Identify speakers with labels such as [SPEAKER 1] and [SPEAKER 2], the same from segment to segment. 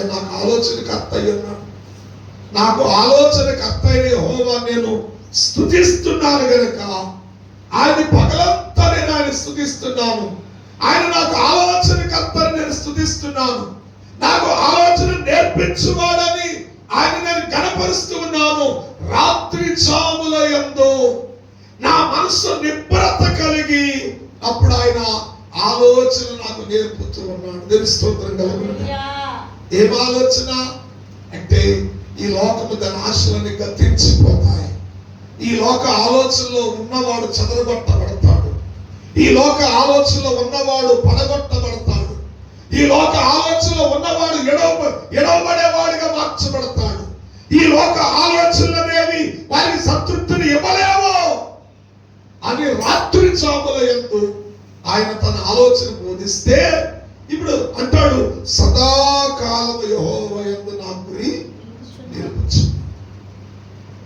[SPEAKER 1] ఆయన నాకు ఆలోచనకర్త అయి ఉన్నాడు. నాకు ఆలోచనకర్త అయిన యెహోవా నేను స్తుతిస్తున్నాను గనక ఆయన పగలంతా నేను ఆయన స్తుతిస్తున్నాను. ఆయన నాకు ఆలోచనకర్తని నేను స్తుతిస్తున్నాను. నాకు ఆలోచన నేర్పించువాడని ఆయన నేను గణపరుస్తూ ఉన్నాను. రాత్రి జాముల యందు నా మనసు నిబ్బరత కలిగి అప్పుడు ఆయన ఆలోచన నాకు నేర్పుతూ ఉన్నాడు. దేవుని స్తోత్రం కలుగును. ఏం ఆలోచన అంటే ఈ లోకము దాని ఆశలని గతించిపోతాయి. ఈ లోక ఆలోచనలో ఉన్నవాడు చెదరగొట్టబడతాడు. ఈ లోక ఆలోచనలో ఉన్నవాడు పడగొట్టబడతాడు. ఈ లోక ఆలోచనలో ఉన్నవాడు ఎడవబడేవాడిగా మార్చబడతాడు. ఈ లోక ఆలోచనలు అనేవి వారికి సంతృప్తిని ఇవ్వలేవు అని రాత్రి జాముల యందు ఆయన తన ఆలోచన బోధిస్తే ఇప్పుడు అంటాడు, సదాకాలము యెహోవా యందు నా గురి నిలుపుచు.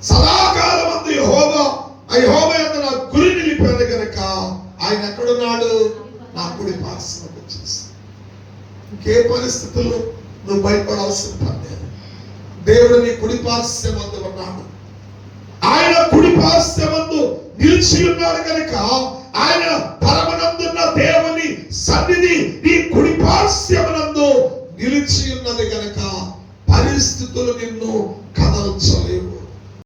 [SPEAKER 1] సదాకాలమందు యెహోవా యందు నా గురి నిలిపాను గనక ఆయన ఎక్కడున్నాడు? నా కుడి పార్శ్వమున వచ్చేసి. ఇంకే పరిస్థితుల్లో నువ్వు భయపడాల్సిన పని లేదు. దేవుడు నీ కుడి పార్శ్వమందు ఉన్నాడు. ఆయన కుడి పార్శ్వమందు నిలిచి ఉన్నాడు కనుక ఆయన పరమనందున్న దేవుని సన్నిధి నీ కుడి పార్శ్వమునందు నిలిచి ఉన్నది కనుక పరిస్థితులు నిన్ను